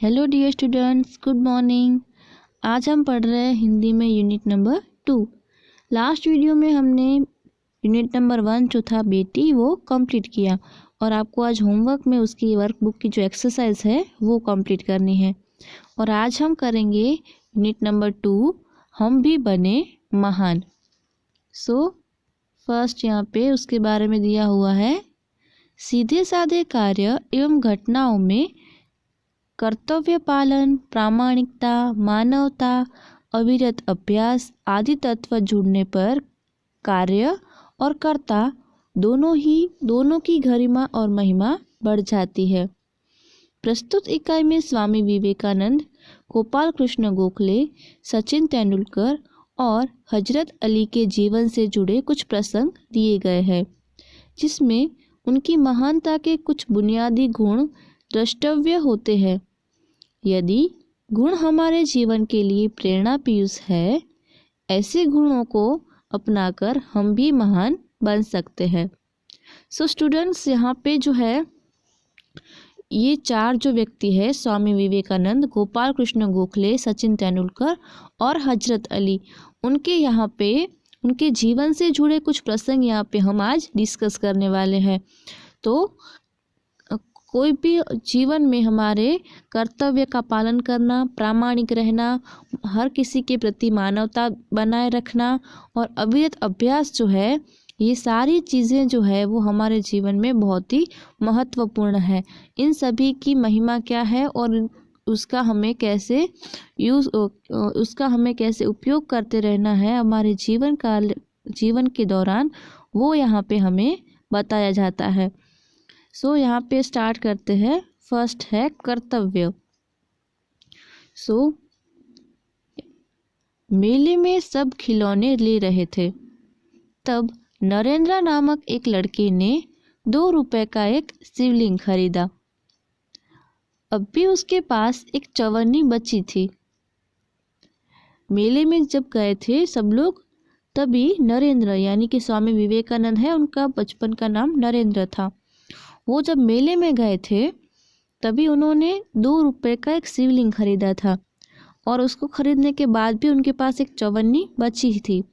Hello dear students, good morning. आज हम पढ़ रहे हैं हिंदी में यूनिट नंबर 2। लास्ट वीडियो में हमने यूनिट नंबर 1 जो था बेटी वो कंप्लीट किया और आपको आज होमवर्क में उसकी वर्कबुक की जो एक्सरसाइज है वो कंप्लीट करनी है। और आज हम करेंगे यूनिट नंबर 2, हम भी बने महान। फर्स्ट यहाँ पे उसके बारे में दिया हुआ है, सीधे साधे कार्य एवं घटनाओं में कर्तव्य पालन, प्रामाणिकता, मानवता, अविरत अभ्यास आदि तत्व जुड़ने पर कार्य और कर्ता दोनों की गरिमा और महिमा बढ़ जाती है। प्रस्तुत इकाई में स्वामी विवेकानंद, गोपाल कृष्ण गोखले, सचिन तेंदुलकर और हजरत अली के जीवन से जुड़े कुछ प्रसंग दिए गए हैं, जिसमें उनकी महानता के कुछ बुनियादी गुण द्रष्टव्य होते हैं। यदि गुण हमारे जीवन के लिए प्रेरणा पीयूष है, ऐसे गुणों को अपनाकर हम भी महान बन सकते हैं। स्टूडेंट्स, यहाँ पे जो है ये 4 जो व्यक्ति है, स्वामी विवेकानंद, गोपाल कृष्ण गोखले, सचिन तेंदुलकर और हजरत अली, उनके यहाँ पे उनके जीवन से जुड़े कुछ प्रसंग यहाँ पे हम आज डिस्कस करने वाले हैं। तो कोई भी जीवन में हमारे कर्तव्य का पालन करना, प्रामाणिक रहना, हर किसी के प्रति मानवता बनाए रखना और अविरत अभ्यास जो है, ये सारी चीज़ें जो है वो हमारे जीवन में बहुत ही महत्वपूर्ण है। इन सभी की महिमा क्या है और उसका हमें कैसे उपयोग करते रहना है हमारे जीवन के दौरान, वो यहाँ पे हमें बताया जाता है। यहाँ पे स्टार्ट करते हैं। फर्स्ट है कर्तव्य। मेले में सब खिलौने ले रहे थे, तब नरेंद्र नामक एक लड़के ने 2 रुपए का एक शिवलिंग खरीदा। अब भी उसके पास एक चवन्नी बची थी। मेले में जब गए थे सब लोग, तभी नरेंद्र यानी कि स्वामी विवेकानंद है, उनका बचपन का नाम नरेंद्र था। वो जब मेले में गए थे तभी उन्होंने 2 रुपए का एक शिवलिंग खरीदा था और उसको खरीदने के बाद भी उनके पास एक चवन्नी बची थी।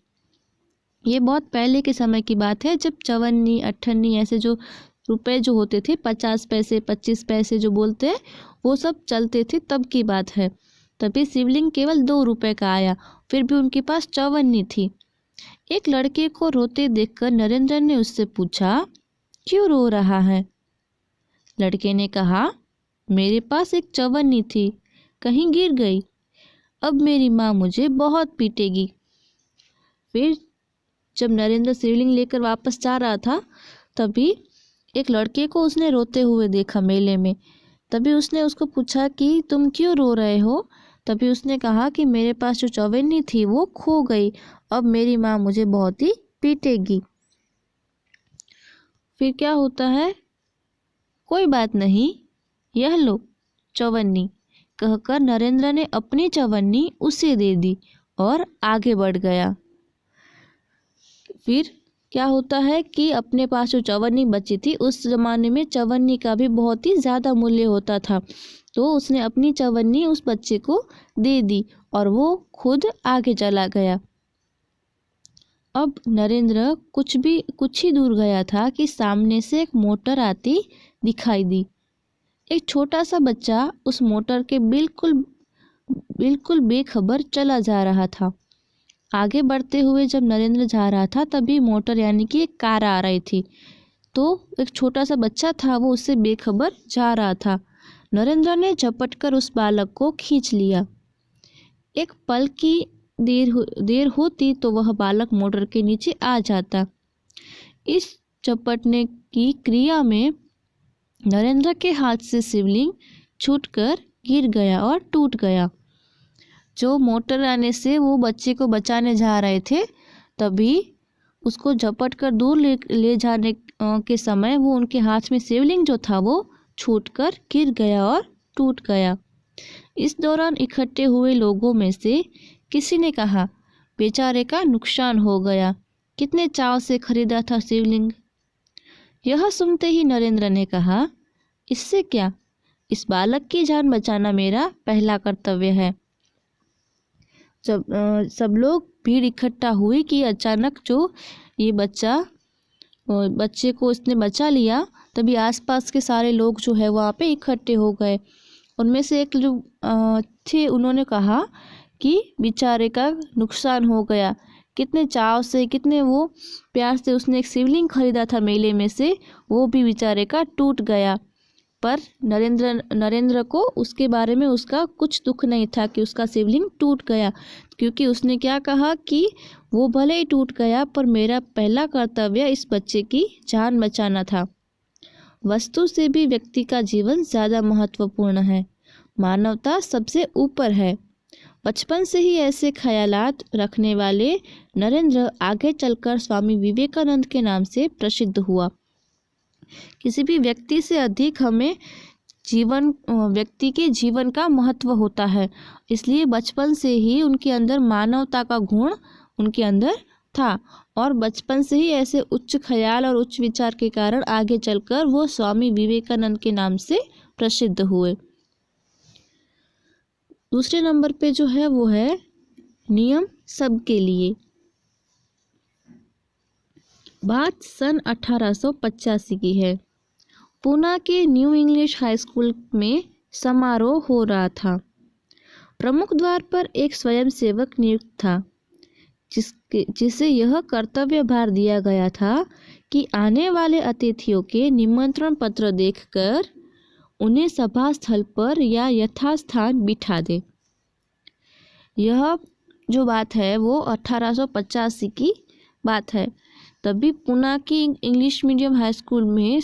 ये बहुत पहले के समय की बात है, जब चवन्नी, अट्ठन्नी ऐसे जो रुपए जो होते थे, 50 पैसे, 25 पैसे जो बोलते हैं, वो सब चलते थे, तब की बात है। तभी शिवलिंग केवल 2 रुपए का आया, फिर भी उनके पास चवन्नी थी। एक लड़के को रोते देखकर नरेंद्र ने उससे पूछा, क्यों रो रहा है? लड़के ने कहा, मेरे पास एक चवन्नी थी, कहीं गिर गई, अब मेरी माँ मुझे बहुत पीटेगी। फिर जब नरेंद्र शिवलिंग लेकर वापस जा रहा था, तभी एक लड़के को उसने रोते हुए देखा मेले में। तभी उसने उसको पूछा कि तुम क्यों रो रहे हो? तभी उसने कहा कि मेरे पास जो चवन्नी थी वो खो गई, अब मेरी माँ मुझे बहुत ही पीटेगी। फिर क्या होता है, कोई बात नहीं, यह लो चवन्नी, कहकर नरेंद्र ने अपनी चवन्नी उसे दे दी और आगे बढ़ गया। फिर क्या होता है कि अपने पास जो चवन्नी बची थी, उस ज़माने में चवन्नी का भी बहुत ही ज़्यादा मूल्य होता था, तो उसने अपनी चवन्नी उस बच्चे को दे दी और वो खुद आगे चला गया। अब नरेंद्र कुछ ही दूर गया था कि सामने से एक मोटर आती दिखाई दी। एक छोटा सा बच्चा उस मोटर के बिल्कुल बेखबर चला जा रहा था। आगे बढ़ते हुए जब नरेंद्र जा रहा था, तभी मोटर यानी कि एक कार आ रही थी, तो एक छोटा सा बच्चा था, वो उससे बेखबर जा रहा था। नरेंद्र ने झपटकर उस बालक को खींच लिया। एक पल की देर होती तो वह बालक मोटर के नीचे आ जाता। इस झपटने की क्रिया में नरेंद्र के हाथ से शिवलिंग छूटकर गिर गया और टूट गया। जो मोटर आने से वो बच्चे को बचाने जा रहे थे, तभी उसको झपटकर दूर ले जाने के समय वो उनके हाथ में शिवलिंग जो था वो छूटकर गिर गया और टूट गया। इस दौरान इकट्ठे हुए लोगों में से किसी ने कहा, बेचारे का नुकसान हो गया, कितने चाव से खरीदा था शिवलिंग। यह सुनते ही नरेंद्र ने कहा, इससे क्या, इस बालक की जान बचाना मेरा पहला कर्तव्य है। जब सब लोग भीड़ इकट्ठा हुई कि अचानक जो ये बच्चे को इसने बचा लिया, तभी आसपास के सारे लोग जो है वहाँ पे इकट्ठे हो गए। उनमें से एक जो थे, उन्होंने कहा कि बेचारे का नुकसान हो गया। कितने चाव से, कितने वो प्यार से उसने एक शिवलिंग खरीदा था मेले में से, वो भी बेचारे का टूट गया। पर नरेंद्र को उसके बारे में उसका कुछ दुख नहीं था कि उसका शिवलिंग टूट गया, क्योंकि उसने क्या कहा कि वो भले ही टूट गया पर मेरा पहला कर्तव्य इस बच्चे की जान बचाना था। वस्तु से भी व्यक्ति का जीवन ज़्यादा महत्वपूर्ण है। मानवता सबसे ऊपर है। बचपन से ही ऐसे ख्यालात रखने वाले नरेंद्र आगे चलकर स्वामी विवेकानंद के नाम से प्रसिद्ध हुआ। किसी भी व्यक्ति से अधिक हमें व्यक्ति के जीवन का महत्व होता है, इसलिए बचपन से ही उनके अंदर मानवता का गुण उनके अंदर था और बचपन से ही ऐसे उच्च ख्याल और उच्च विचार के कारण आगे चलकर वो स्वामी विवेकानंद के नाम से प्रसिद्ध हुए। दूसरे नंबर पे जो है वो है नियम सबके लिए। बात सन 1885 की है। पूना के न्यू इंग्लिश हाई स्कूल में समारोह हो रहा था। प्रमुख द्वार पर एक स्वयंसेवक नियुक्त था, जिसे यह कर्तव्य भार दिया गया था कि आने वाले अतिथियों के निमंत्रण पत्र देखकर उन्हें सभा स्थल पर या यथास्थान बिठा दे। यह जो बात है वो 1885 की बात है। तभी पूना की इंग्लिश मीडियम हाई स्कूल में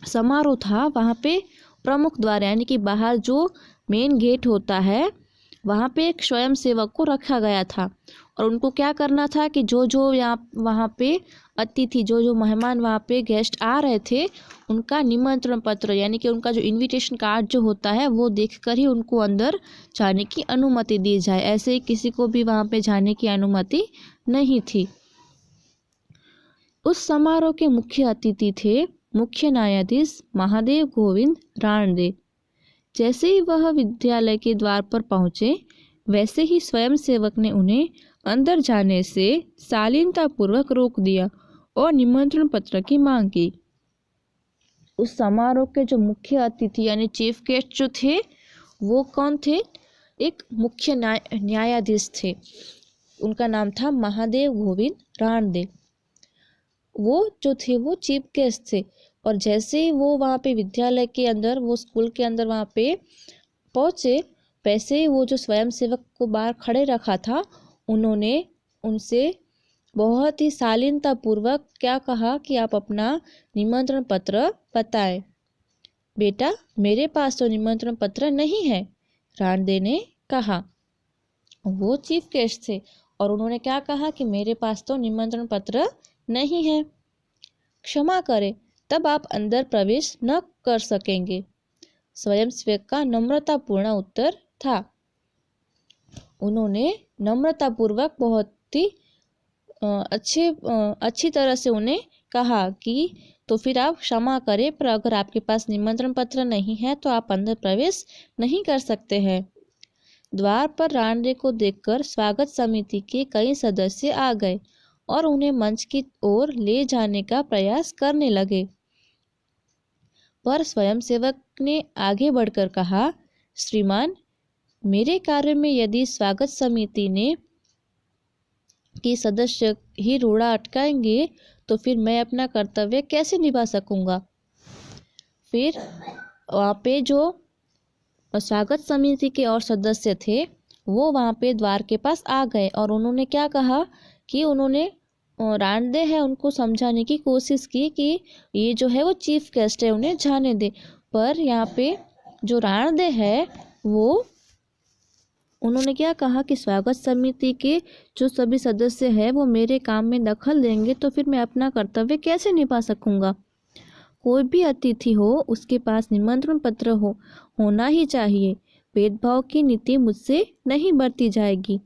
समारोह था। वहाँ पे प्रमुख द्वार यानी कि बाहर जो मेन गेट होता है वहाँ पे एक स्वयं सेवक को रखा गया था और उनको क्या करना था कि जो वहाँ पे अतिथि जो मेहमान वहाँ पे गेस्ट आ रहे थे उनका निमंत्रण पत्र यानी कि उनका जो इनविटेशन कार्ड जो होता है वो देखकर ही उनको अंदर जाने की अनुमति दी जाए। ऐसे ही किसी को भी वहाँ पे जाने की अनुमति नहीं थी। उस समारोह के मुख्य अतिथि थे मुख्य न्यायाधीश महादेव गोविंद राणदे। जैसे ही वह विद्यालय के द्वार पर पहुंचे, वैसे ही स्वयंसेवक ने उन्हें अंदर जाने से शालीनतापूर्वक रोक दिया और निमंत्रण पत्र की मांग की। उस समारोह के जो मुख्य अतिथि यानी चीफ गेस्ट जो थे वो कौन थे? एक मुख्य न्यायाधीश थे। उनका नाम था महादेव गोविंद राणदे। वो जो थे वो चीफ गेस्ट थे और जैसे ही वो वहाँ पे विद्यालय के अंदर वो स्कूल के अंदर वहाँ पे पहुँचे, वैसे ही वो जो स्वयंसेवक को बाहर खड़े रखा था उन्होंने उनसे बहुत ही शालीनतापूर्वक क्या कहा कि आप अपना निमंत्रण पत्र बताएं। बेटा, मेरे पास तो निमंत्रण पत्र नहीं है, राणदे ने कहा। वो चीफ गेस्ट थे और उन्होंने क्या कहा कि मेरे पास तो निमंत्रण पत्र नहीं है, क्षमा करें, तब आप अंदर प्रवेश न कर सकेंगे। स्वयंसेवक का नम्रतापूर्ण उत्तर था। उन्होंने नम्रतापूर्वक बहुत ही अच्छी तरह से उन्हें कहा कि तो फिर आप क्षमा करें, पर अगर आपके पास निमंत्रण पत्र नहीं है तो आप अंदर प्रवेश नहीं कर सकते हैं। द्वार पर राणदे को देखकर स्वागत समिति के कई सदस्य आ गए और उन्हें मंच की ओर ले जाने का प्रयास करने लगे, पर स्वयंसेवक ने आगे बढ़कर कहा, श्रीमान, मेरे कार्य में यदि स्वागत समिति ने कि सदस्य ही रोड़ा अटकाएंगे तो फिर मैं अपना कर्तव्य कैसे निभा सकूंगा। फिर वहाँ पे जो स्वागत समिति के और सदस्य थे वो वहाँ पे द्वार के पास आ गए और उन्होंने क्या कहा कि उन्होंने राणदे है उनको समझाने की कोशिश की कि ये जो है वो चीफ गेस्ट है, उन्हें जाने दे। पर यहाँ पे जो राणदे है वो उन्होंने क्या कहा कि स्वागत समिति के जो सभी सदस्य हैं वो मेरे काम में दखल देंगे तो फिर मैं अपना कर्तव्य कैसे निभा सकूंगा। कोई भी अतिथि हो उसके पास निमंत्रण पत्र होना ही चाहिए। भेदभाव की नीति मुझसे नहीं बरती जाएगी।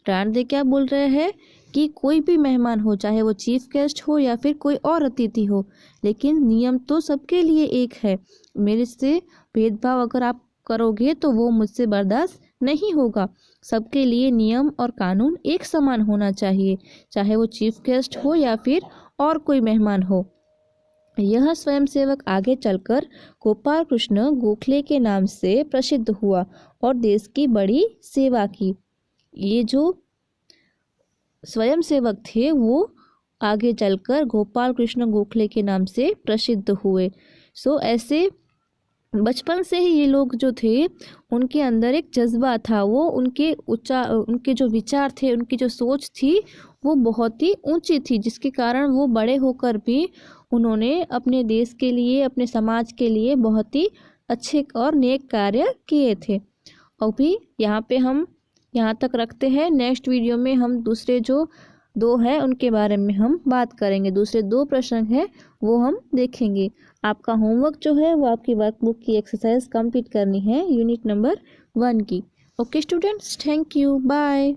राणदे क्या बोल रहे हैं कि कोई भी मेहमान हो, चाहे वो चीफ गेस्ट हो या फिर कोई और अतिथि हो, लेकिन नियम तो सबके लिए एक है। मेरे से भेदभाव अगर आप करोगे तो वो मुझसे बर्दाश्त नहीं होगा। सबके लिए नियम और कानून एक समान होना चाहिए, चाहे वो चीफ गेस्ट हो या फिर और कोई मेहमान हो। यह स्वयंसेवक आगे चलकर गोपाल कृष्ण गोखले के नाम से प्रसिद्ध हुआ और देश की बड़ी सेवा की। ये जो स्वयंसेवक थे वो आगे चलकर गोपाल कृष्ण गोखले के नाम से प्रसिद्ध हुए। ऐसे बचपन से ही ये लोग जो थे उनके अंदर एक जज्बा था, वो उनके जो विचार थे, उनकी जो सोच थी वो बहुत ही ऊंची थी, जिसके कारण वो बड़े होकर भी उन्होंने अपने देश के लिए, अपने समाज के लिए बहुत ही अच्छे और नेक कार्य किए थे। अभी हम यहाँ तक रखते हैं। नेक्स्ट वीडियो में हम दूसरे जो 2 है उनके बारे में हम बात करेंगे। दूसरे 2 प्रश्न हैं वो हम देखेंगे। आपका होमवर्क जो है वो आपकी वर्कबुक की एक्सरसाइज कंप्लीट करनी है, यूनिट नंबर 1 की। Okay students, thank you, bye.